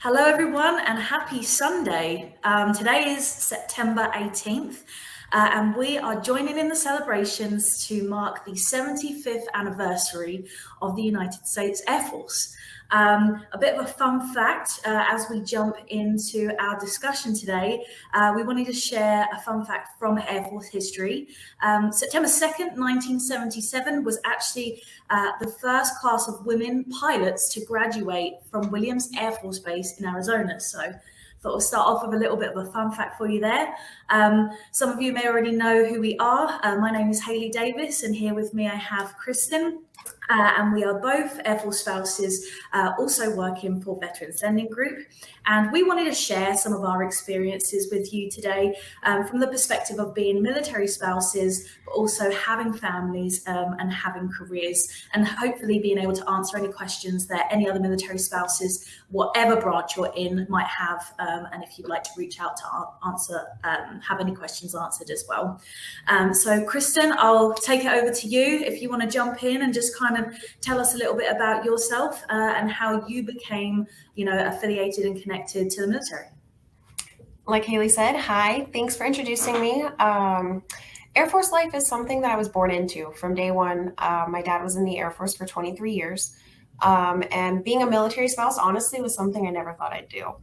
Hello, everyone, and happy Sunday. Today is September 18th, and we are joining in the celebrations to mark the 75th anniversary of the United States Air Force. A bit of a fun fact as we jump into our discussion today, we wanted to share a fun fact from Air Force history. September 2nd, 1977 was actually the first class of women pilots to graduate from Williams Air Force Base in Arizona. So thought we'll start off with a little bit of a fun fact for you there. Some of you may already know who we are. My name is Hayley Davis, and here with me I have Kristen. And we are both Air Force spouses, also working for Veterans Lending Group. And we wanted to share some of our experiences with you today from the perspective of being military spouses, but also having families and having careers, and hopefully being able to answer any questions that any other military spouses, whatever branch you're in, might have. And if you'd like to reach out to have any questions answered as well. So Kristen, I'll take it over to you if you want to jump in and just kind of tell us a little bit about yourself and how you became, affiliated and connected to the military. Like Hayley said, hi, thanks for introducing me. Air Force life is something that I was born into from day one. My dad was in the Air Force for 23 years. And being a military spouse, honestly, was something I never thought I'd do.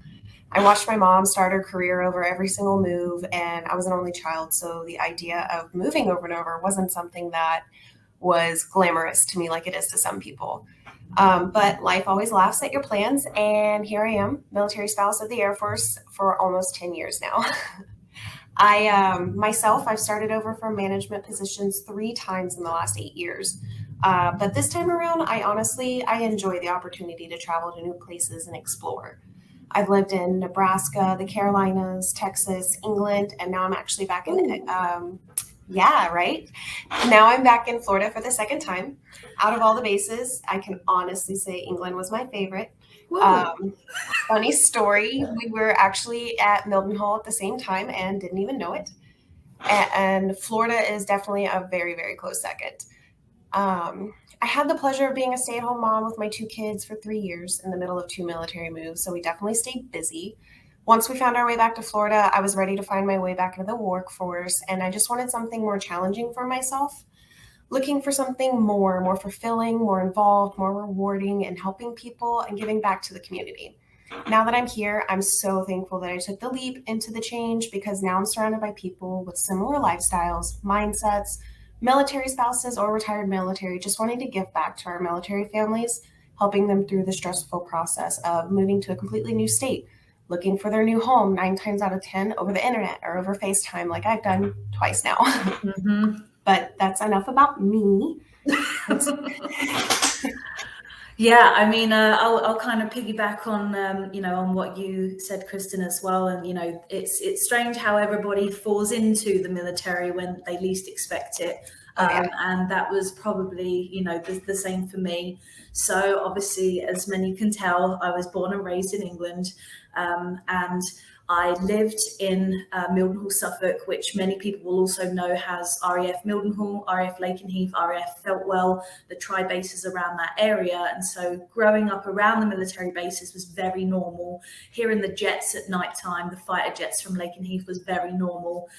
I watched my mom start her career over every single move, and I was an only child. So the idea of moving over and over wasn't something that was glamorous to me like it is to some people. But life always laughs at your plans, and here I am, military spouse of the Air Force for almost 10 years now. I've started over from management positions 3 times in the last 8 years. But this time around, I enjoy the opportunity to travel to new places and explore. I've lived in Nebraska, the Carolinas, Texas, England, and now I'm actually back in yeah, right. Now I'm back in Florida for the second time. Out of all the bases, I can honestly say England was my favorite. Funny story, we were actually at Mildenhall at the same time and didn't even know it. And Florida is definitely a very, very close second. I had the pleasure of being a stay-at-home mom with my 2 kids for 3 years in the middle of 2 military moves, so we definitely stayed busy. Once we found our way back to Florida, I was ready to find my way back into the workforce, and I just wanted something more challenging for myself, looking for something more fulfilling, more involved, more rewarding, and helping people and giving back to the community. Now that I'm here, I'm so thankful that I took the leap into the change because now I'm surrounded by people with similar lifestyles, mindsets, military spouses or retired military, just wanting to give back to our military families, helping them through the stressful process of moving to a completely new state, looking for their new home 9 times out of 10 over the internet or over FaceTime, like I've done twice now. Mm-hmm. But that's enough about me. Yeah, I mean, I'll kind of piggyback on, on what you said, Kristen, as well. And, it's strange how everybody falls into the military when they least expect it. And that was probably, the same for me. So obviously, as many can tell, I was born and raised in England. And I lived in Mildenhall, Suffolk, which many people will also know has RAF Mildenhall, RAF Lakenheath, RAF Feltwell, the tri-bases around that area. And so growing up around the military bases was very normal. Hearing the jets at nighttime, the fighter jets from Lakenheath was very normal.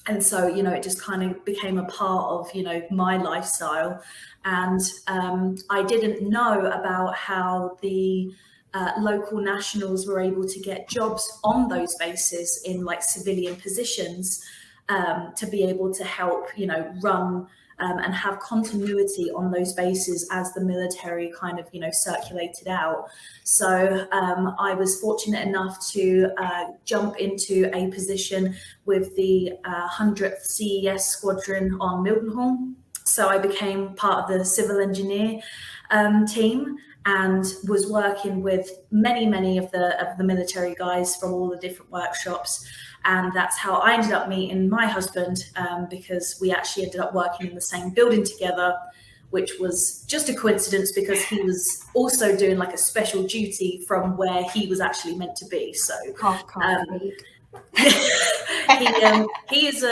And so, it just kind of became a part of, my lifestyle. And I didn't know about how the local nationals were able to get jobs on those bases in like civilian positions to be able to help, run and have continuity on those bases as the military kind of, circulated out. So I was fortunate enough to jump into a position with the 100th CES Squadron on Mildenhall. So I became part of the civil engineer team and was working with many of the military guys from all the different workshops. And that's how I ended up meeting my husband, because we actually ended up working in the same building together, which was just a coincidence because he was also doing like a special duty from where he was actually meant to be. So he's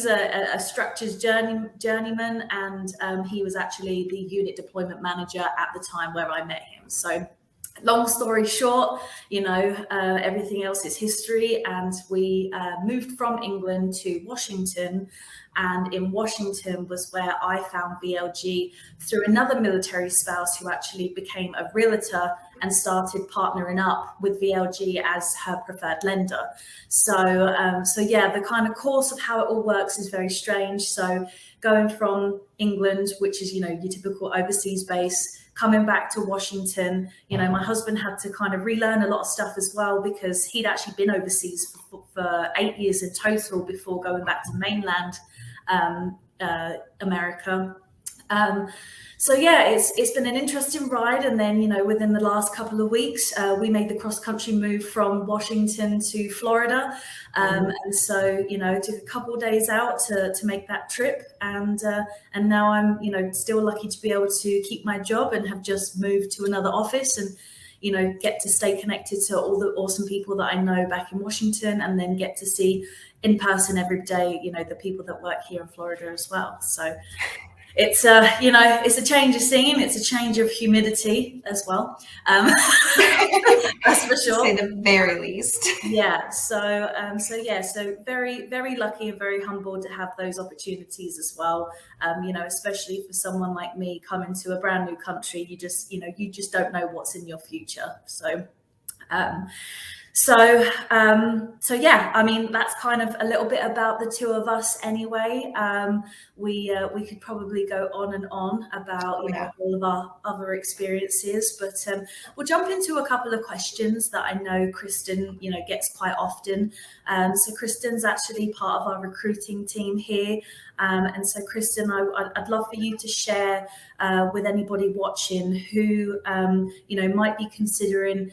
a structures journeyman, and he was actually the unit deployment manager at the time where I met him. So long story short, everything else is history. And we moved from England to Washington. And in Washington was where I found VLG through another military spouse who actually became a realtor and started partnering up with VLG as her preferred lender. So yeah, the kind of course of how it all works is very strange. So going from England, which is, your typical overseas base, coming back to Washington, my husband had to kind of relearn a lot of stuff as well, because he'd actually been overseas for 8 years in total before going back to mainland America. So yeah, it's been an interesting ride. And then, within the last couple of weeks, we made the cross-country move from Washington to Florida. And so, it took a couple of days out to make that trip. And now I'm, still lucky to be able to keep my job and have just moved to another office and, get to stay connected to all the awesome people that I know back in Washington, and then get to see in person every day, the people that work here in Florida as well. So it's it's a change of scene. It's a change of humidity as well. That's for sure. To say the very least. Yeah. So very, very lucky and very humbled to have those opportunities as well. Especially for someone like me coming to a brand new country, you just don't know what's in your future. So yeah, I mean, that's kind of a little bit about the two of us anyway. We could probably go on and on about all of our other experiences, but we'll jump into a couple of questions that I know Kristen gets quite often. So Kristen's actually part of our recruiting team here, and so Kristen, I'd love for you to share with anybody watching who might be considering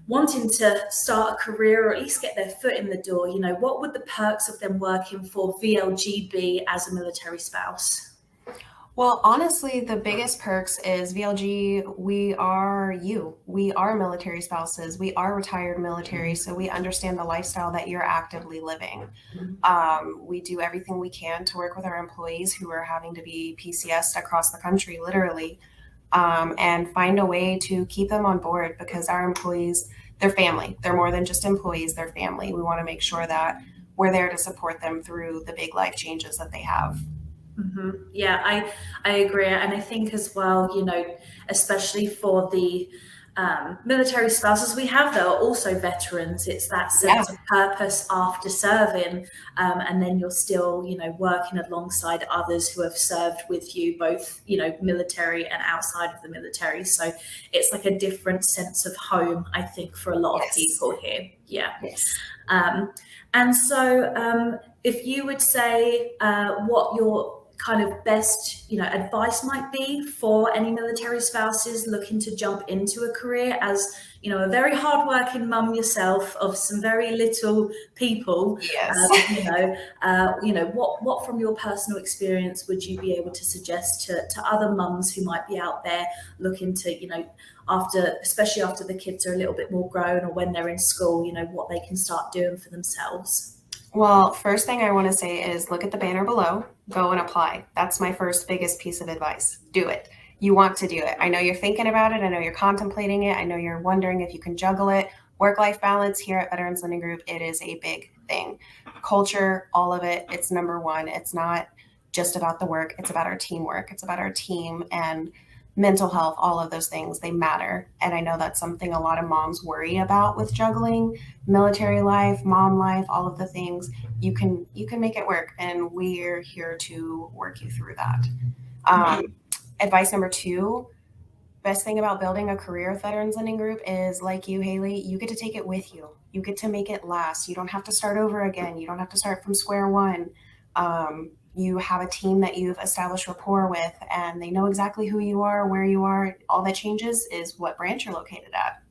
wanting to start a career, or at least get their foot in the door. What would the perks of them working for VLG be as a military spouse? Well, honestly, the biggest perks is VLG, we are military spouses. We are retired military, so we understand the lifestyle that you're actively living. We do everything we can to work with our employees who are having to be PCSed across the country, literally, and find a way to keep them on board, because our employees, they're family. They're more than just employees, they're family. We want to make sure that we're there to support them through the big life changes that they have. Mm-hmm. Yeah, I agree. And I think as well, especially for the military spouses we have that are also veterans, it's that sense of purpose after serving, and then you're still working alongside others who have served with you, both military and outside of the military. So it's like a different sense of home, I think, for a lot of people here. And so if you would say what your kind of best advice might be for any military spouses looking to jump into a career, as a very hardworking mum yourself of some very little people, what from your personal experience would you be able to suggest to other mums who might be out there looking to especially after the kids are a little bit more grown, or when they're in school, what they can start doing for themselves? Well, first thing I want to say is look at the banner below, go and apply. That's my first biggest piece of advice. Do it. You want to do it. I know you're thinking about it. I know you're contemplating it. I know you're wondering if you can juggle it. Work-life balance here at Veterans Lending Group, it is a big thing. Culture, all of it, it's number one. It's not just about the work. It's about our teamwork. It's about our team and mental health, all of those things, they matter. And I know that's something a lot of moms worry about with juggling military life, mom life, all of the things. You can make it work, and we're here to work you through that. Advice number 2, best thing about building a career with Veterans Lending Group is, like you, Haley, you get to take it with you. You get to make it last. You don't have to start over again. You don't have to start from square one. You have a team that you've established rapport with, and they know exactly who you are, where you are. All that changes is what branch you're located at.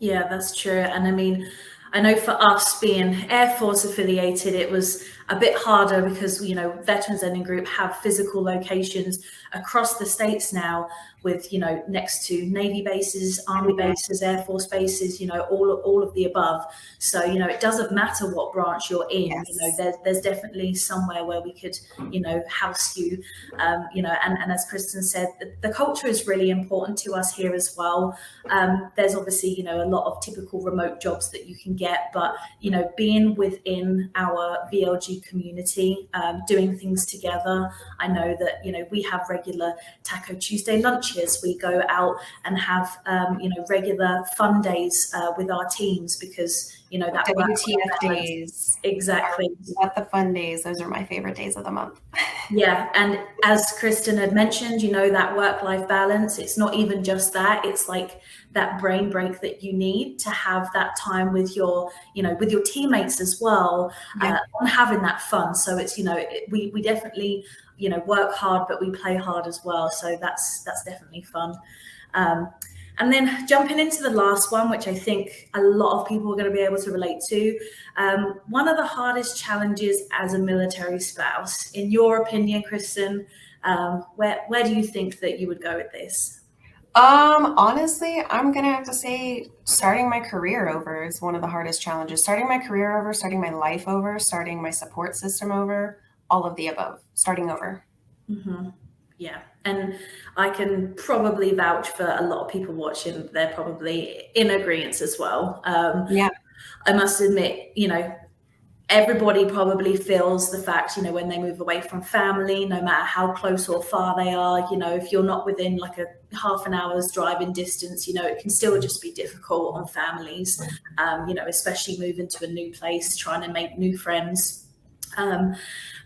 Yeah, that's true. And I mean, I know for us being Air Force affiliated, it was a bit harder because, you know, Veterans Lending Group have physical locations across the states now with, you know, next to Navy bases, Army bases, Air Force bases, you know, all of the above. So, you know, it doesn't matter what branch you're in, Yes. you know, there's definitely somewhere where we could, you know, house you, you know, and as Kristen said, the culture is really important to us here as well. There's obviously, you know, a lot of typical remote jobs that you can get, but, you know, being within our VLG community, doing things together. I know that, you know, we have regular Taco Tuesday lunches. We go out and have, you know, regular fun days with our teams because, you know, that WTF days. Exactly. What the fun days. Those are my favorite days of the month. Yeah. And as Kristen had mentioned, you know, that work-life balance, it's not even just that, it's like that brain break that you need to have that time with your, you know, with your teammates as well, on having that fun. So it's, you know, we definitely, you know, work hard, but we play hard as well. So that's definitely fun. And then jumping into the last one, which I think a lot of people are going to be able to relate to. One of the hardest challenges as a military spouse, in your opinion, Kristen, where do you think that you would go with this? Honestly, I'm gonna have to say starting my career over is one of the hardest challenges. Starting my career over, starting my life over, starting my support system over, all of the above, starting over. Mm-hmm. Yeah. And I can probably vouch for a lot of people watching. They're probably in agreement as well. Yeah. I must admit, you know, everybody probably feels the fact, you know, when they move away from family, no matter how close or far they are, you know, if you're not within like a half an hour's driving distance, you know, it can still just be difficult on families, you know, especially moving to a new place, trying to make new friends.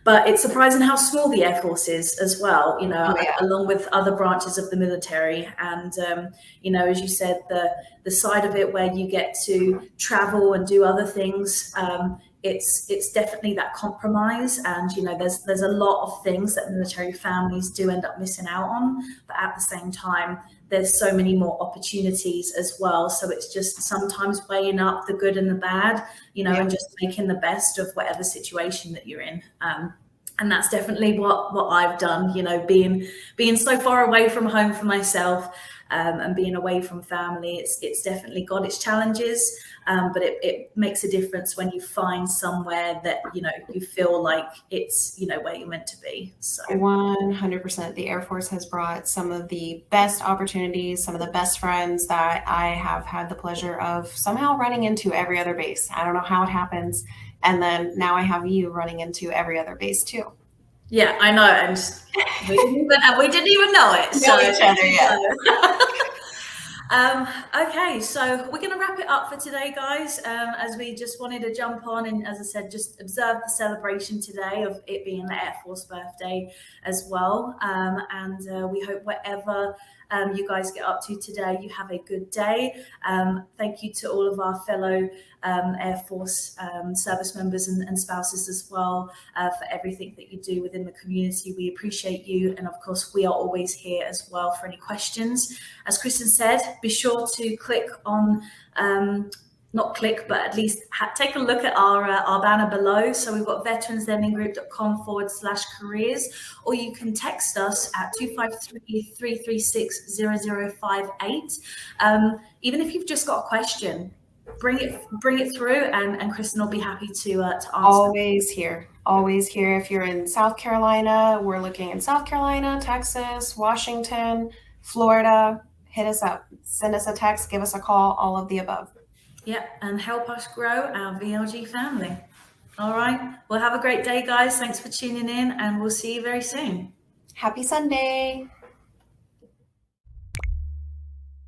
But it's surprising how small the Air Force is as well, you know, along with other branches of the military. And, you know, as you said, the side of it where you get to travel and do other things, it's definitely that compromise. And, you know, there's a lot of things that military families do end up missing out on. But at the same time, there's so many more opportunities as well. So it's just sometimes weighing up the good and the bad, you know, and just making the best of whatever situation that you're in. And that's definitely what I've done, you know, being so far away from home for myself, and being away from family. It's definitely got its challenges, but it makes a difference when you find somewhere that, you know, you feel like it's, you know, where you're meant to be. So 100%. The Air Force has brought some of the best opportunities, some of the best friends that I have had the pleasure of somehow running into every other base. I don't know how it happens. And then now I have you running into every other base too. Yeah, I know, and we didn't even know it. Know each other, yeah. Okay, so we're going to wrap it up for today, guys, as we just wanted to jump on and, as I said, just observe the celebration today of it being the Air Force birthday as well. And we hope whatever you guys get up to today, you have a good day. Thank you to all of our fellow Air Force service members and spouses as well, for everything that you do within the community. We appreciate you. And of course, we are always here as well for any questions. As Kristen said, be sure to click on, not click, but at least take a look at our banner below. So we've got veteranslendinggroup.com/careers, or you can text us at 253-336-0058. Even if you've just got a question, bring it through, and Kristen will be happy to answer. Always here. If you're in South Carolina, we're looking in South Carolina, Texas, Washington, Florida. Hit us up, send us a text, give us a call, all of the above. Yeah, and help us grow our VLG family. All right, well, have a great day, guys. Thanks for tuning in, and we'll see you very soon. Happy Sunday.